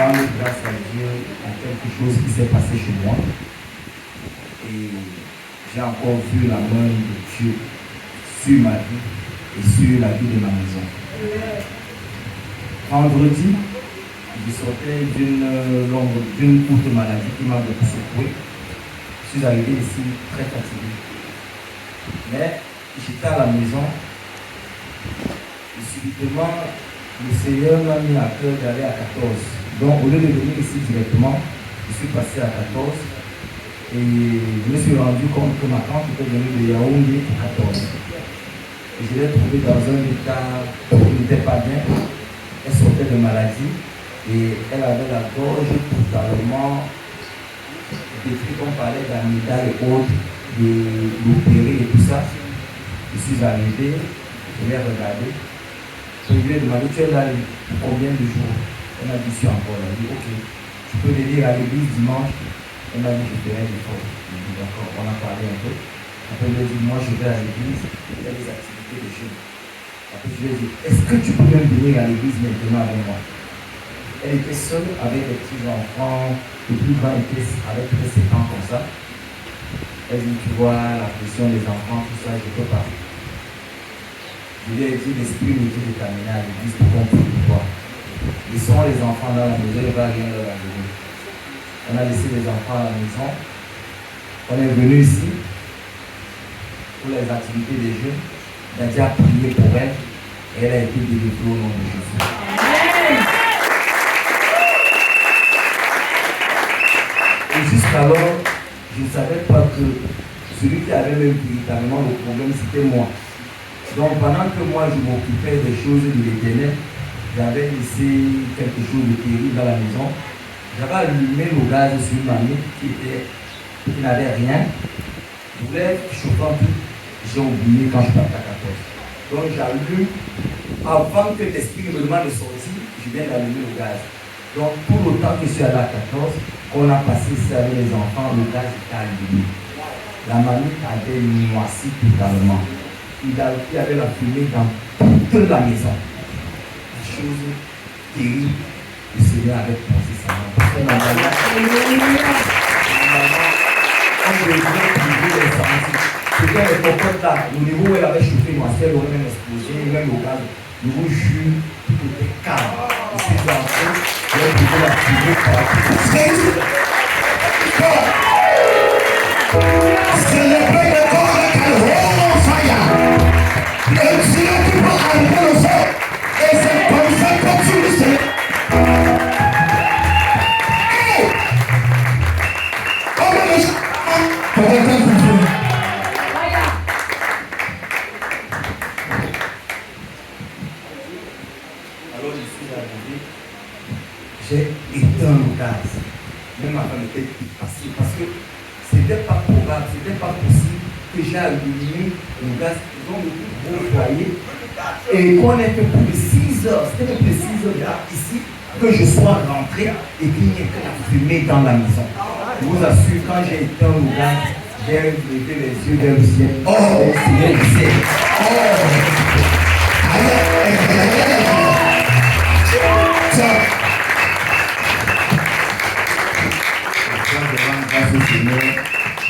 rendre grâce à Dieu à quelque chose qui s'est passé chez moi. Et j'ai encore vu la main de Dieu sur ma vie et sur la vie de ma maison. Vendredi, je sortais d'une courte maladie qui m'a beaucoup secoué. Je suis arrivé ici très fatigué. Mais j'étais à la maison et subitement, le Seigneur m'a mis à cœur d'aller à 14. Donc au lieu de venir ici directement, je suis passé à 14 et je me suis rendu compte que ma tante était venue de Yaoundé pour 14. Et je l'ai trouvée dans un état qui n'était pas bien. Elle sortait de maladie et elle avait la gorge totalement détruite. On parlait d'amygdale et autres, de l'opérer et tout ça. Je suis arrivé, je l'ai regardé. Je lui ai demandé, tu es là pour combien de jours? Elle m'a dit, je suis encore là. Je lui ai dit, ok, tu peux venir à l'église dimanche? Elle m'a dit, je ferai l'effort. Je lui ai dit, d'accord, on a parlé un peu. Après, je lui ai dit, moi je vais à l'église, il y a des activités de jeunes. Après, je lui ai dit, est-ce que tu peux même venir à l'église maintenant avec moi? Elle était seule avec des petits-enfants, le plus grand était avec 7 ans comme ça. Elle dit, tu vois, la pression des enfants, tout ça, je ne peux pas. Je lui ai dit, l'esprit me dit de t'amener à l'église pour qu'on prie pour toi. Laissons les enfants dans la maison, il ne va rien leur arriver. On a laissé les enfants à la maison. On est venu ici pour les activités des jeunes. Nadia a prié pour elle et elle a été délivrée au nom de Jésus. Et jusqu'alors, je ne savais pas que celui qui avait même véritablement le problème, c'était moi. Donc pendant que moi je m'occupais des choses de l'éternel, j'avais laissé quelque chose de terrible dans la maison. J'avais allumé le gaz sur une mamie qui n'avait rien. Je voulais chauffer un peu. J'ai oublié quand je partais à 14. Donc j'allume. Avant que l'esprit me demande de sortir, je viens d'allumer le gaz. Donc tout le temps que je suis allé à 14, on a passé ça avec les enfants, le gaz était allumé. La mamie avait noirci totalement. Il y avait la fumée dans toute la maison. Une chose terrible, le Seigneur avait pensé ça. Normalement, on devait priver les sorties. C'était les cocottes là, au niveau où elle avait chauffé noirci, elle aurait même explosé, même au gaz. Je vous jure, tout était calme. Je suis entré, j'ai privé la fumée par la fumée. Celebrate the God that can hold on fire. Le Dieu qui peut arrêter le feu. Et c'est comme ça que tu le sais. Hey! Comment les gens pour quelqu'un pour Dieu. Alors je suis arrivé, j'ai éteint le gaz. Même ma femme était passée parce que c'était pas probable, c'était pas possible que j'ai allumé le gaz dans le plus gros foyer et qu'on ait fait plus de 6 heures, c'était plus de 6 heures là, ici, que je sois rentré et qu'il n'y ait que la fumée dans la maison. Je vous assure, quand j'ai éteint le gaz, j'ai levé les yeux vers le ciel. Oh, le Seigneur disait,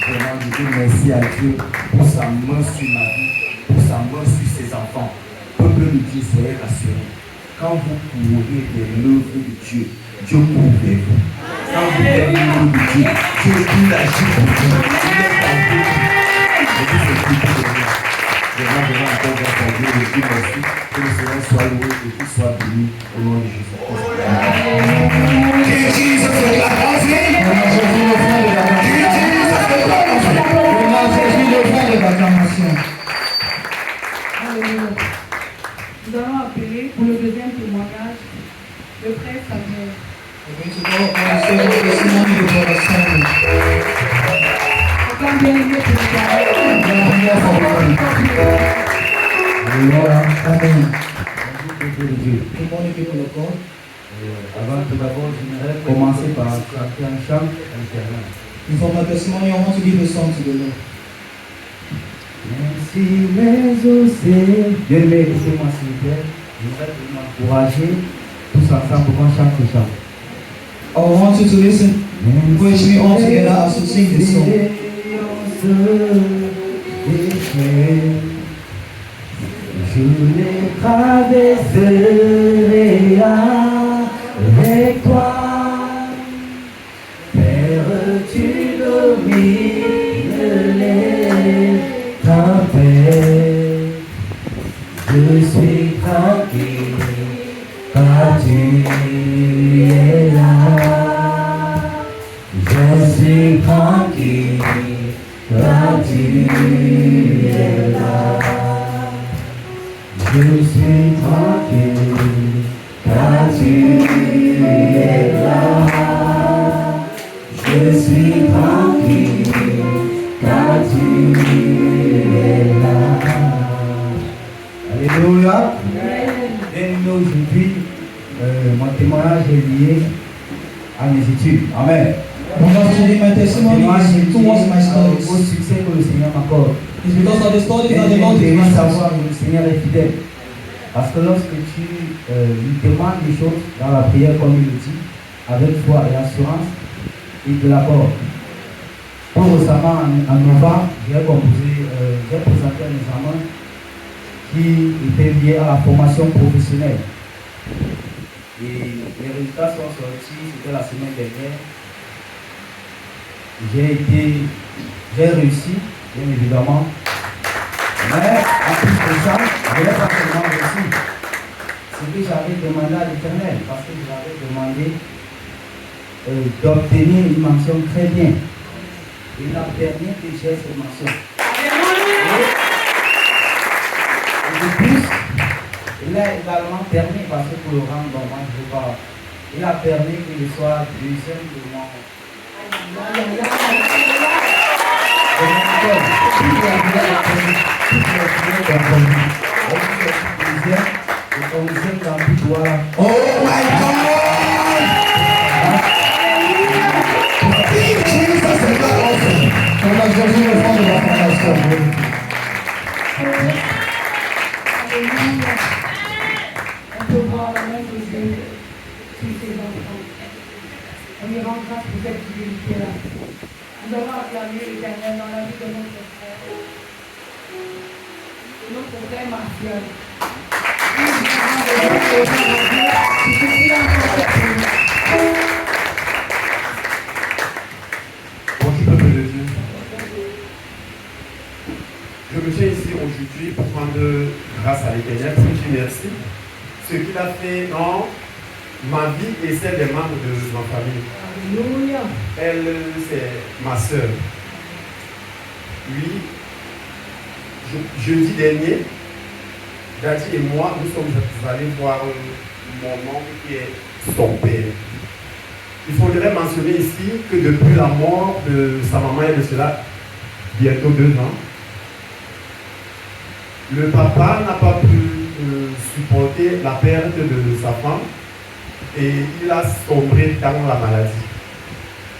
vraiment, je dis merci à Dieu pour sa main sur ma vie, pour sa main sur ses enfants. Peuple de Dieu, soyez rassurés. Quand vous courez de l'œuvre de Dieu, Dieu court vers vous. Quand vous êtes l'œuvre de Dieu, Dieu agit pour vous. Il est à vous. Je vous supplie de venir. Vraiment, encore grâce à Dieu, je dis merci. Que le Seigneur soit loué et qu'il soit béni au nom de Jésus. Nous allons appeler pour le deuxième témoignage le frère Samuel. Quand bien aimé pour Avant tout d'abord, j'aimerais commencer par chanter un chant à l'Éternel. Before my testimony, I want to give a song to the Lord. Merci mes osés. Bien aimé, écoutez-moi s'il vous plaît. Je voudrais vous m'encourager tous ensemble pour qu'on chante ce chant. I want you to listen with me all together as we sing this song. Je les traverserai avec toi. Père, tu domines les tempêtes. Je suis tranquille, car tu es là. Je suis tranquille, car tu es là. Je suis tranquille, car tu es là. Je suis tranquille, car tu es là. Alléluia. Et aujourd'hui, mon témoignage est lié à mes études. Amen. My testimony is towards my Au studies. succès que le Seigneur m'accorde. It's because of the studies Et and the je Lord veux is savoir que le Seigneur est fidèle. Parce que lorsque tu lui demandes des choses dans la prière, comme il le dit, avec foi et assurance, il te l'accorde. Tout récemment, en novembre, j'ai présenté un examen qui était lié à la formation professionnelle. Et les résultats sont sortis, c'était la semaine dernière. J'ai réussi, bien évidemment. Mais en plus de ça, je n'ai pas seulement réussi. C'est que j'avais demandé à l'Éternel, parce que je l'avais demandé d'obtenir une mention très bien. Il a permis que j'ai cette mention. Et de plus, il a également permis, parce que pour le rendre, bon, moi je ne veux pas. Il a permis que je sois deuxième de mon Oh my God! Give Jesus a God offering. Congratulations on the fondation. On peut voir la main de Dieu sur ses enfants. On lui rend grâce pour cette fidélité-là. Nous allons acclamer l'Éternel dans la vie de notre frère. Notre frère Martial. Bonjour peuple de Dieu. Je me tiens ici aujourd'hui pour rendre grâce à l'Éternel, pour lui dire merci. Ce qu'il a fait dans ma vie et celle des membres de ma famille. Alléluia. Elle, c'est ma soeur. Oui, jeudi dernier, Daddy et moi, nous sommes allés voir mon oncle qui est son père. Il faudrait mentionner ici que depuis la mort de sa maman et de cela, bientôt 2 ans, le papa n'a pas pu supporter la perte de sa femme et il a sombré dans la maladie.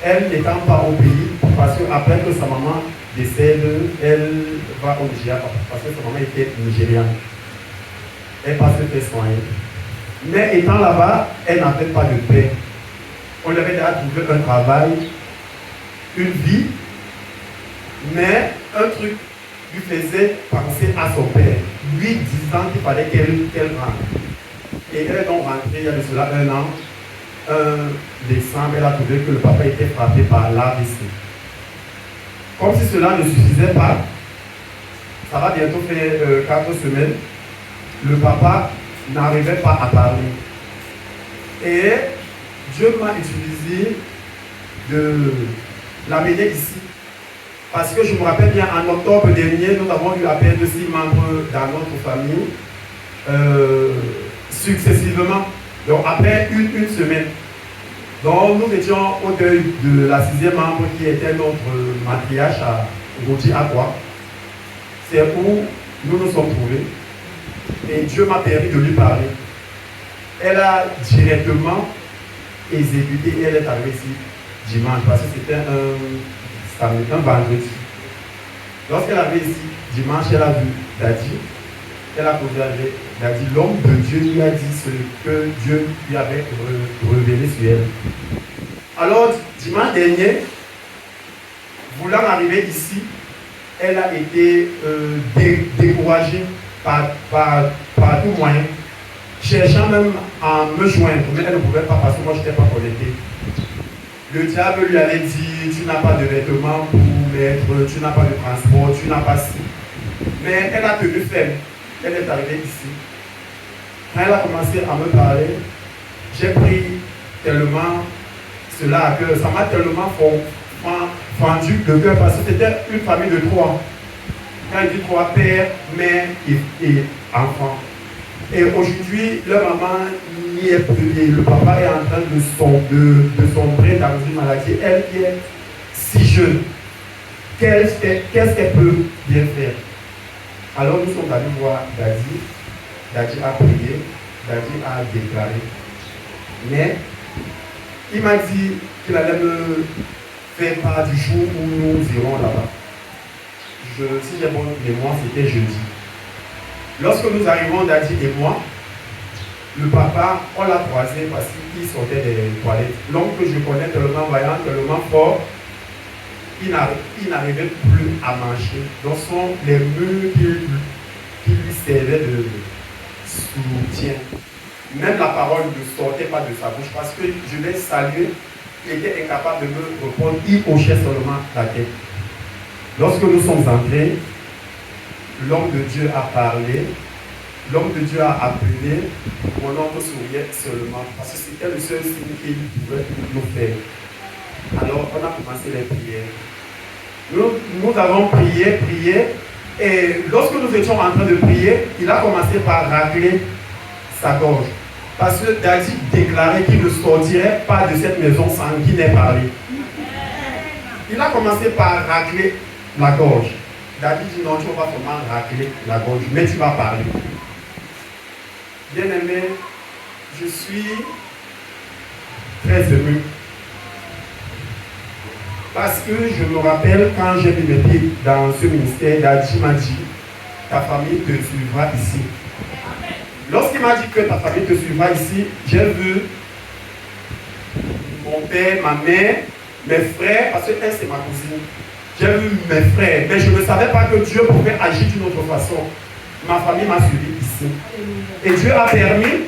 Elle n'étant pas au pays, parce qu'après que sa maman décède, elle va au Nigeria, parce que sa maman était nigériane. Elle passe se faire soigner. Mais étant là-bas, elle n'avait pas de paix. On lui avait déjà trouvé un travail, une vie, mais un truc lui faisait penser à son père, lui disant qu'il fallait qu'elle rentre. Et elle est donc rentrée il y a de cela 1 an. 1 décembre, elle a trouvé que le papa était frappé par l'AVC. Comme si cela ne suffisait pas, ça va bientôt faire 4 semaines, le papa n'arrivait pas à parler. Et Dieu m'a utilisé de l'amener ici. Parce que je me rappelle bien, en octobre dernier, nous avons eu la perte de 6 membres dans notre famille, successivement. Donc après une semaine. Donc nous étions au deuil de la 6e membre qui était notre matriarche à Gauthier Aqua. C'est où nous nous sommes trouvés. Et Dieu m'a permis de lui parler. Elle a directement exécuté et elle est arrivée ici dimanche parce que c'était un vendredi. Lorsqu'elle avait ici dimanche, elle a vu Daddy. Elle a posé avec Daddy. L'homme de Dieu lui a dit ce que Dieu lui avait révélé sur elle. Alors, dimanche dernier, voulant arriver ici, elle a été découragée par tout moyen, cherchant même à me joindre, mais elle ne pouvait pas parce que moi je n'étais pas connecté. Le diable lui avait dit, tu n'as pas de vêtements pour mettre, tu n'as pas de transport, tu n'as pas ci. Mais elle a tenu ferme. Elle est arrivée ici. Quand elle a commencé à me parler, j'ai pris tellement cela à cœur. Ça m'a tellement fendu le cœur parce que c'était une famille de 3. Quand il dit 3, père, mère et enfant. Et aujourd'hui, leur maman n'y est plus. Et le papa est en train de sombrer dans une maladie. Elle qui est si jeune, qu'est-ce qu'elle peut bien faire? Alors nous sommes allés voir Dadi. Dadi a prié, Dadi a déclaré. Mais il m'a dit qu'il allait me faire part du jour où nous irons là-bas. Si j'ai bonne mémoire, c'était jeudi. Lorsque nous arrivons, Dadi et moi, le papa, on l'a croisé parce qu'il sortait des toilettes. L'homme que je connais tellement vaillant, tellement fort, il n'arrivait plus à manger. Donc ce sont les murs qui lui servaient de soutien. Même la parole ne sortait pas de sa bouche parce que je l'ai salué, il était incapable de me répondre, il hochait seulement la tête. Lorsque nous sommes entrés, l'homme de Dieu a parlé, l'homme de Dieu a appelé, mon oncle souriait seulement parce que c'était le seul signe qu'il pouvait nous faire. Alors on a commencé les prières. Nous avons prié, et lorsque nous étions en train de prier, il a commencé par racler sa gorge. Parce que Dadi déclarait qu'il ne sortirait pas de cette maison sans qu'il n'ait parlé. Il a commencé par racler la gorge. Dadi dit non, tu ne vas pas seulement racler la gorge, mais tu vas parler. Bien aimé, je suis très ému. Parce que je me rappelle quand j'ai mis mes pieds dans ce ministère, Dadi m'a dit, ta famille te suivra ici. Lorsqu'il m'a dit que ta famille te suivra ici, j'ai vu mon père, ma mère, mes frères, parce qu'elle c'est ma cousine. J'ai vu mes frères, mais je ne savais pas que Dieu pouvait agir d'une autre façon. Ma famille m'a suivi ici. Et Dieu a permis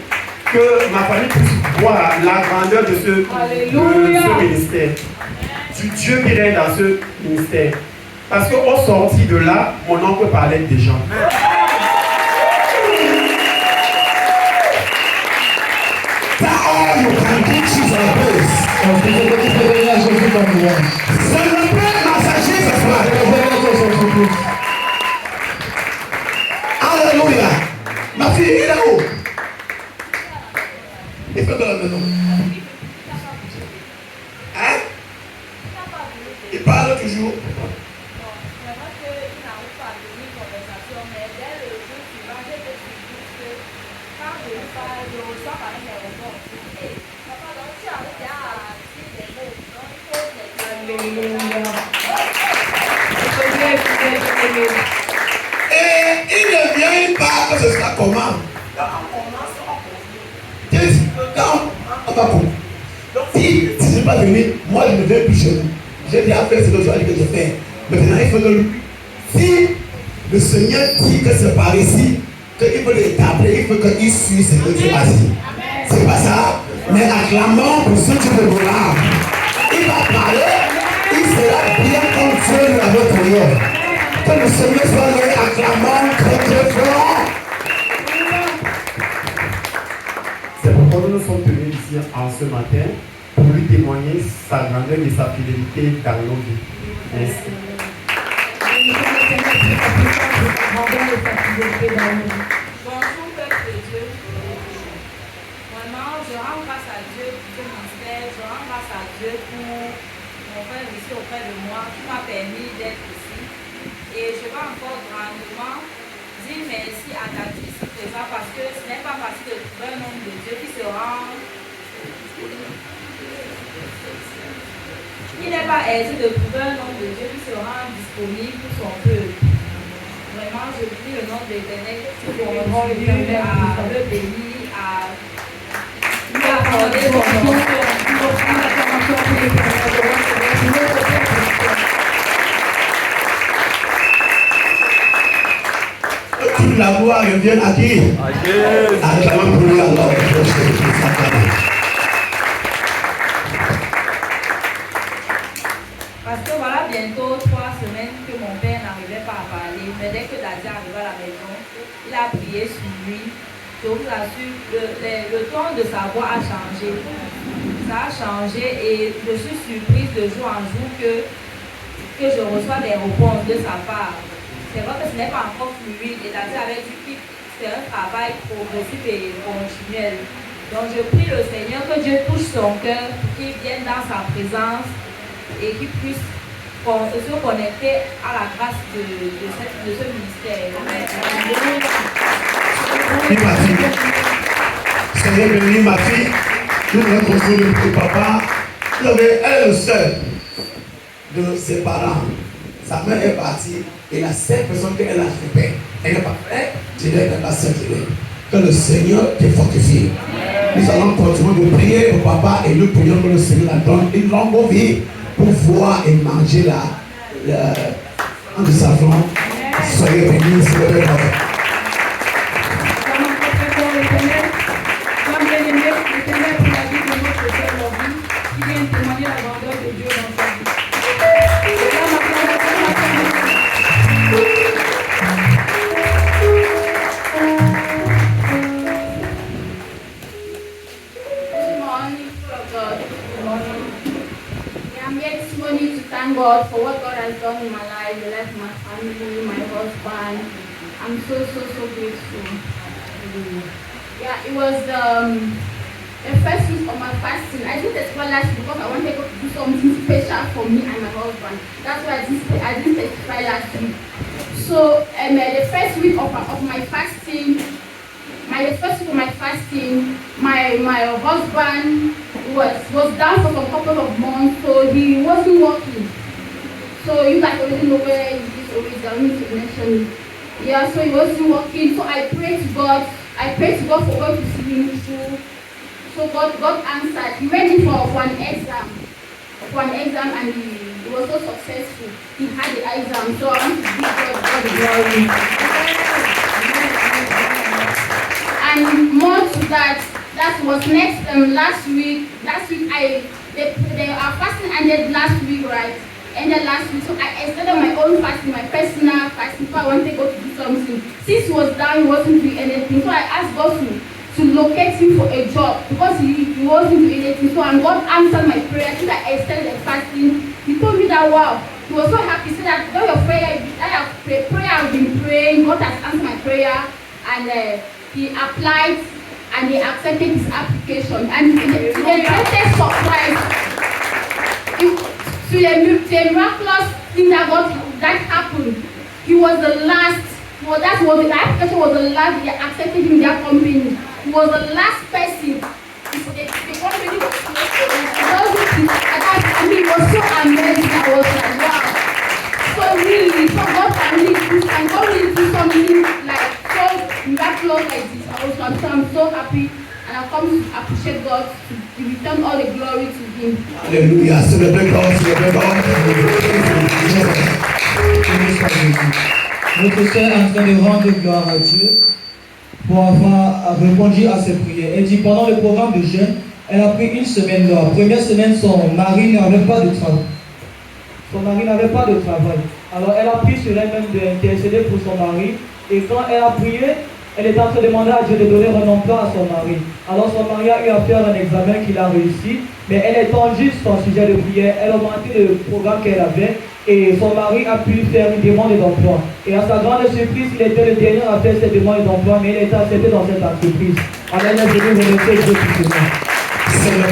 que ma famille puisse voir la grandeur de ce ministère. Du Dieu qui règne dans ce ministère. Parce qu'au sorti de là, mon oncle parlait des gens. Alléluia. Ma fille est là-haut. Il fait de la maison. Hein? Il parle toujours. Et il ne vient pas que ce soit comment. Si tu ne pas venu, moi je ne viens plus chez vous. J'ai déjà fait ce que je dit que je fais. Maintenant il faut que lui. Si le Seigneur dit que c'est par ici, qu'il faut l'établir, il faut qu'il suive ce que Dieu a dit. C'est pas ça. Mais acclamons pour ce Dieu de gloire. Il va parler, il sera bien comme Dieu lui avait crié. Que le Seigneur soit là, acclamons très très fort. C'est pourquoi nous nous sommes tenus ici en ce matin pour lui témoigner sa grandeur et sa fidélité dans nos vies. Merci. Bonjour peuple de Dieu. Vraiment, je rends grâce à Dieu pour ce ministère, je rends grâce à Dieu pour mon frère ici auprès de moi qui m'a permis d'être ici. Et je vais encore grandement dire merci à Dadi ici présent parce que ce n'est pas facile de trouver un homme de Dieu qui se rend. Il n'est pas aisé de trouver un homme de Dieu qui se rend disponible pour son peuple. Vraiment, je prie le nom de l'Éternel pour continuer à le bénir, à lui accorder son nom. toute la gloire revient à qui? Acclamons pour lui alors. Parce que voilà bientôt 3 semaines que mon père n'arrivait pas à parler, mais dès que Dadia arriva à la maison, il a prié sur lui. Je vous assure, le ton de sa voix a changé. Ça a changé et je suis surprise de jour en jour que je reçois des réponses de sa part. C'est vrai que ce n'est pas encore fluide et Dadia avait dit que c'est un travail progressif et continuel. Donc je prie le Seigneur que Dieu touche son cœur, qu'il vienne dans sa présence et qu'il puisse se connecter à la grâce de ce ministère. Oui, ma fille. Seigneur béni, ma fille. Nous devons construire le papa. Elle est le seul de ses parents. Sa mère est partie et la seule personne qu'elle a fait, elle n'est pas faite, c'est d'être la seule. Que le Seigneur te fortifie. Nous allons continuer de prier au papa et nous prions que le Seigneur la donne une longue vie pour voir et manger de savon. Soyez bénis, s'il vous plaît. God for what God has done in my life, the life of my family, my husband. I'm so grateful. Yeah, it was the first week of my fasting. I didn't testify last week because I wanted to do something special for me and my husband. That's why I didn't testify last week. So the first week of my fasting, my husband was down for some couple of months, so he wasn't working. So you guys already know where this always I need to mention it. Yeah, so he wasn't working. So I prayed to God. For God to see him through. So God answered. He went in for an exam. And he was so successful. He had the exam. So I want to give God the glory. And more to that was last week. Our fasting ended last week, right? So I extended my own fasting, my personal fasting, so I wanted God to do something. Since he was down, he wasn't doing anything. So I asked God to locate him for a job because he wasn't doing anything. So and God answered my prayer. Since I extended the fasting, he told me that wow, he was so happy. He said that all your prayer I've been praying, God has answered my prayer, and he applied and he accepted his application. And the greatest surprise. To the miraculous thing that happened, he was the last. The application was the last they accepted him in their company. He was the last person. The company was selected. It was so amazing. I was like, wow. So really, so God can really do something like so miraculous like this. I'm so happy. And I've come to appreciate God, to return all the glory to Him. Alléluia. Célébrez God. Notre sœur est en train de rendre gloire à Dieu pour avoir répondu à ses prières. Elle dit pendant le programme de jeûne, elle a pris une semaine là. La première semaine, son mari n'avait pas de travail. Alors elle a pris sur elle-même d'intercéder pour son mari. Et quand elle a prié, elle est en train de demander à Dieu de donner un emploi à son mari. Alors son mari a eu à faire un examen qu'il a réussi, mais elle étend juste son sujet de prière, elle a augmenté le programme qu'elle avait et son mari a pu faire une demande d'emploi. Et à sa grande surprise, il était le dernier à faire cette demande d'emploi, mais il a été accepté dans cette entreprise. Alors elle est venue remercier Dieu pour cela. C'est le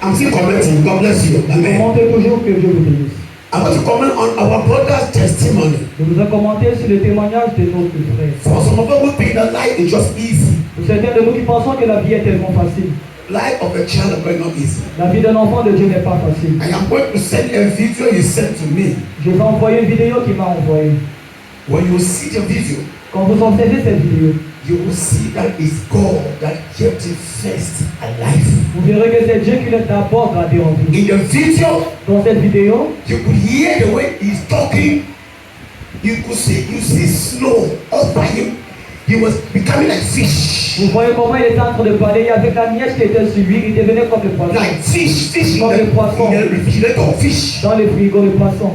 I'm still commenting. God bless you. Amen. Toujours que Dieu vous bénisse. I want to comment on our brother's testimony. Je vous ai commenté sur le témoignage de notre frère. For some of us who think that life is just easy. Pour certains de nous qui pensons que la vie est tellement facile. Life of a child of God is not easy. La vie d'un enfant de Dieu n'est pas facile. I am going to send a video you sent to me. Je vais envoyer une vidéo qu'il m'a envoyée. When you see the video, quand vous observez cette vidéo, you will see that it's God that kept him first alive. Vous verrez que c'est Dieu qui l'a d'abord gardé en vie. In the video, Dans cette vidéo, you could hear the way he's talking. You see snow all by him. He was becoming like fish. vous voyez comment il était en train de parler. Il y avait la neige qui était sur lui. Il devenait comme le poisson. Like fish Comme le poisson. in the fish. Dans le frigo, le poisson.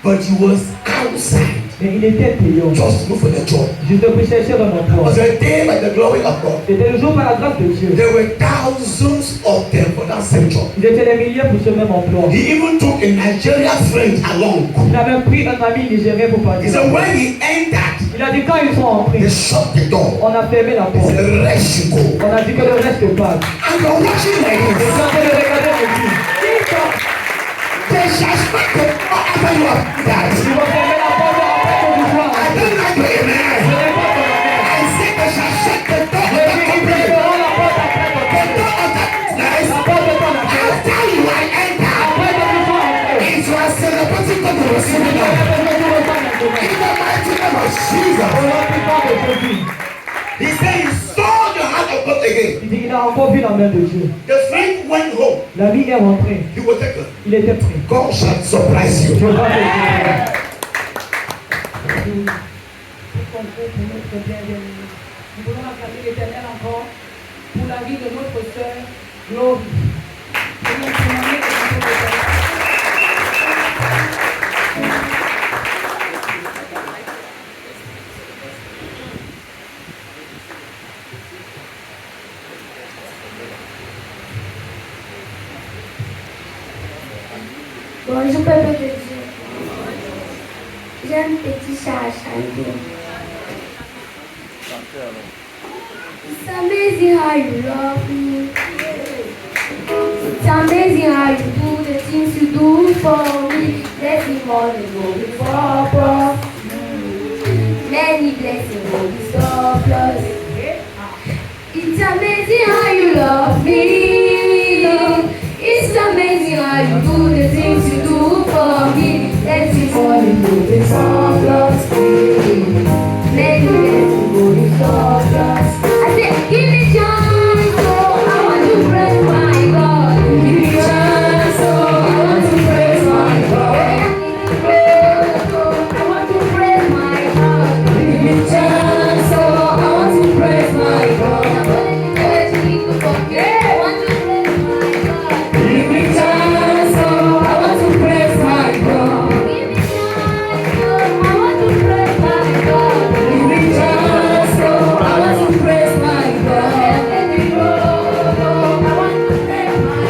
But he was outside. Mais il était payant. Just look for the job. Juste pour chercher un It emploi. was a day by the glory of God. C'était le jour par la grâce de Dieu. There were thousands of them for that same job. Ils étaient des milliers pour ce même emploi. He even took a Nigerian friend along. Il a même pris un ami nigérien pour He partir. said when he entered, Il a dit quand ils sont entrés, they shut the door. on a fermé la He porte. said, the rest you go. On a dit que le reste passe. And you're watching like Ils this. sont en train de regarder le film. They shall spend the door after you have died. Ils vont fermer la porte après que vous soyez. I don't like the Je amen. n'ai pas ton amen. I said they shall shut the door of Je that dis qu'ils company. fermeront la porte après ton The amen. door of that business. La porte de ton amen. After you are entered, Après que tu sois entré. if you are celebrating God to receive it Il y a now. quelque chose que tu ressens maintenant. In the mighty name of Jesus. Au nom puissant de Jésus. He said he saw the hand of God again. Il dit qu'il a encore vu la main de Dieu. The friend went home. L'ami est rentré. He was taken. Il était prêt. God shall surprise you. Dieu va te guérir. Pour conclure pour notre bien-aimé, nous voulons acclamer l'Éternel encore pour la vie de notre sœur Glory. Nous voulons témoigner de notre Éternel. Bonjour peuple de Dieu. J'ai un petit chat à chanter. It's amazing how you love me. It's amazing how you do the things you do for me. Blessing more than go before, bro. Many blessings will be surplus. It's amazing how you love me. It's amazing how you do the things you do for me. Let's see more than moving surplus. Many blessings will be surplus. I said, give me chance, oh, I want to praise my God. Give me chance, oh, I want to praise my God. I want to praise my God. Give me chance, oh, I want to praise my God. I want to praise my God. Give me chance, oh, I want to praise my God. Give me chance, oh, I want to praise my God. Give me chance, oh, I want to praise my God. Let me go, I want to praise my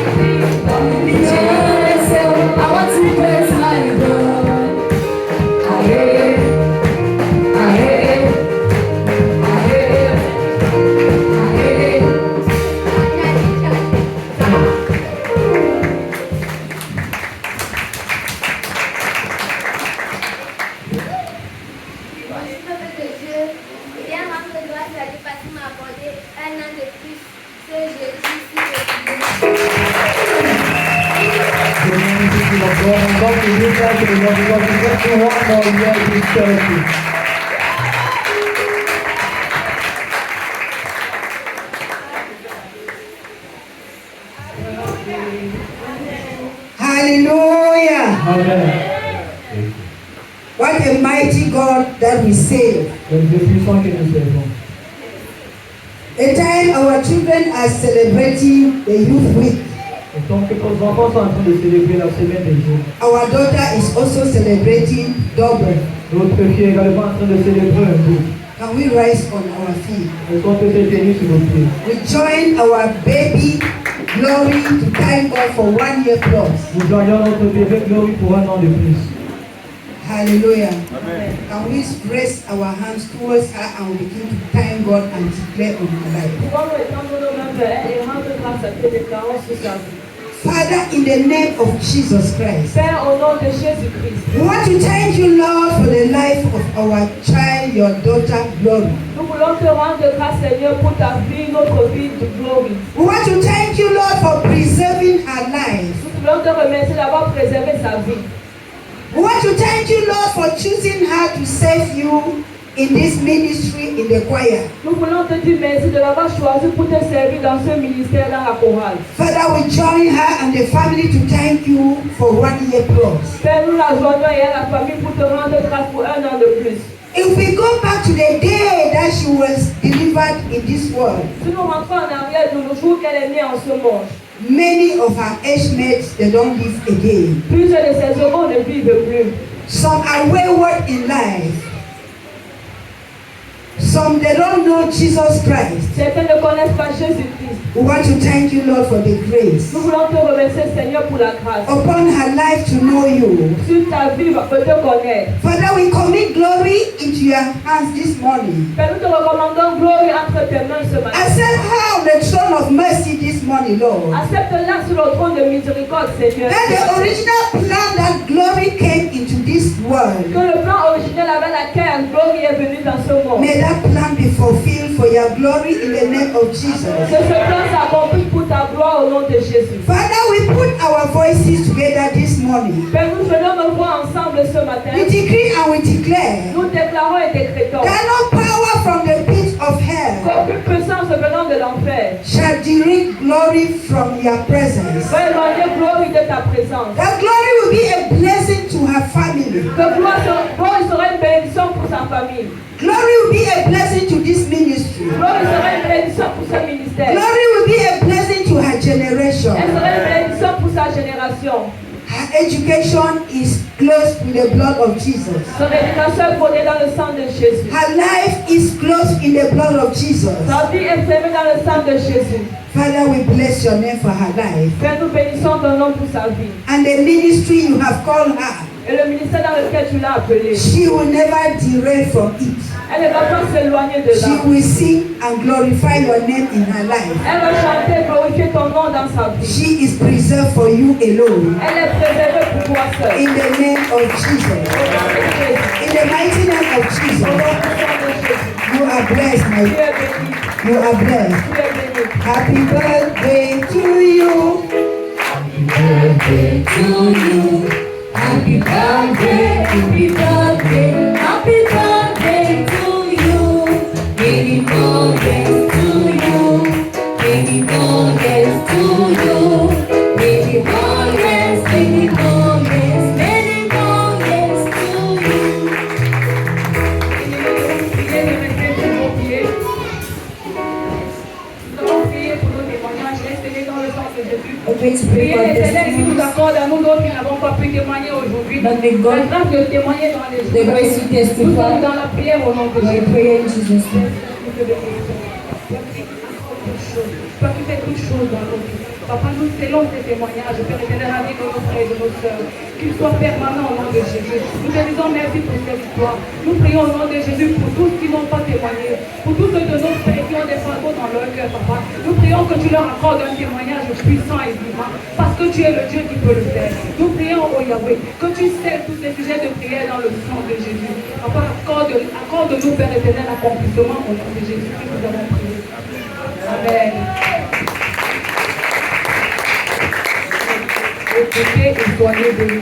God. Give me chance, oh, I want to praise my God. Aye, aye, aye, Bonjour peuple de Dieu, et bien rendre grâce à Dieu parce qu'il m'a accordé un an de plus ce jeudi 6 février. Hallelujah. Amen. What a mighty God that we save. Le Dieu puissant que nous servons. A time our children are celebrating the youth week. Et donc, nos enfants sont en train de célébrer la semaine des jours. Our daughter is also celebrating double. Notre fille est également en train de célébrer un jour. Can we rise on our feet? Est-ce qu'on peut se tenir sur nos pieds? We join our baby Glory to thank God for 1 year plus. Nous joignons notre bébé Glory pour un an de plus. Hallelujah. Amen. Can we raise our hands towards her and begin to thank God and declare on her life? Pouvons nous étendre nos mains vers elle et rendre grâce à Dieu déclarant sur sa vie. Father, in the name of Jesus Christ, Père, au nom de Jésus-Christ, we want to thank you, Lord, for the life of our child, your daughter, Glory. nous voulons te rendre grâce, Seigneur, pour ta vie, notre vie de gloire. We want to thank you, Lord, for preserving her life. Nous voulons te remercier d'avoir préservé sa vie. We want to thank you, Lord, for choosing her to serve you in this ministry in the choir. Nous voulons te dire merci de l'avoir choisi pour te servir dans ce ministère dans la chorale. Father, we join her and the family to thank you for 1 year plus. Père, nous la joignons et à la famille pour te rendre grâce pour 1 an de plus. If we go back to the day that she was delivered in this world, Si nous rentrons en arrière du jour qu'elle est née en ce monde, many of her age mates, they don't live again. plusieurs de ses enfants ne vivent plus. Some are wayward in life. Some, they don't know Jesus Christ. Certains ne connaissent pas Jésus-Christ. We want to thank you, Lord, for the grace. Nous voulons te remercier, Seigneur, pour la grâce. Upon her life to know you. Sur ta vie, peut te connaître. Father, we commit glory into your hands this morning. Père, nous te recommandons gloire entre tes mains ce matin. Accept her on the throne of mercy this morning, Lord. Accepte-la sur le trône de miséricorde, Seigneur. Let the original plan that glory came into this world. Que le plan originel avec laquelle gloire est venu dans ce monde. May that plan be fulfilled for your glory in the name of Jesus. Que ce plan s'accomplisse pour ta gloire au nom de Jésus. Father, we put our voices together this morning. Père, nous venons nos voix ensemble ce matin. We decree and we declare Nous déclarons et décrétons that no power from the pit of hell qu'aucune puissance venant de l'enfer shall derive glory from your presence. va éloigner gloire de ta présence. That glory will be a blessing to her family. Que gloire sera une bénédiction pour sa famille. Glory will be a blessing to this ministry. Gloire sera une bénédiction pour ce ministère. Glory will be a blessing to her generation. Elle sera une bénédiction pour sa génération. Her education is closed with the blood of Jesus. Son éducation est fondée dans le sang de Jésus. Her life is closed in the blood of Jesus. Sa vie est fermée dans le sang de Jésus. Father, we bless your name for her life. Père, nous bénissons ton nom pour sa vie. And the ministry you have called her, Et le ministère dans lequel tu l'as appelée, she will never derail from it. elle ne va pas s'éloigner de She là. will sing and glorify your name in her life. Elle va chanter et glorifier ton nom dans sa vie. She is preserved for you alone. Elle est préservée pour toi seule. In the name of Jesus. Au nom de Jésus. In the mighty name of Au Jesus. nom puissant de Jésus. You are blessed, Tu my es béni. You are blessed. Tu es béni. Happy birthday to you. Happy birthday to you. Happy birthday, happy birthday, happy birthday to you. Many more years to you. Many more years to you. Many more years, many more years, many more years to you. Priez de rester sur vos pieds. Nous allons prier pour nos témoignages. Restez dans le sang de Jésus. Priez l'Éternel qui nous accorde à nous d'autres qui n'avons pas pu témoigner aujourd'hui. La grâce de témoigner dans les jours. Nous sommes dans la prière au nom de Jésus. Toi qui fais toutes choses dans nos vies. Papa, nous scellons tes témoignages, Père éternel, avec nos frères et de nos sœurs, qu'ils soient permanents au nom de Jésus. Nous te disons merci pour cette victoire. Nous prions au nom de Jésus pour tous qui n'ont pas témoigné, pour tous ceux de nos frères qui ont des fardeaux dans leur cœur, Papa. Nous prions que tu leur accordes un témoignage puissant et vivant, parce que tu es le Dieu qui peut le faire. Nous prions au Yahweh, que tu scelles tous ces sujets de prière dans le sang de Jésus. Papa, accorde-nous, Père éternel, accomplissement au nom de Jésus que nous avons prié. Amen. Écoutez et soyez bénis.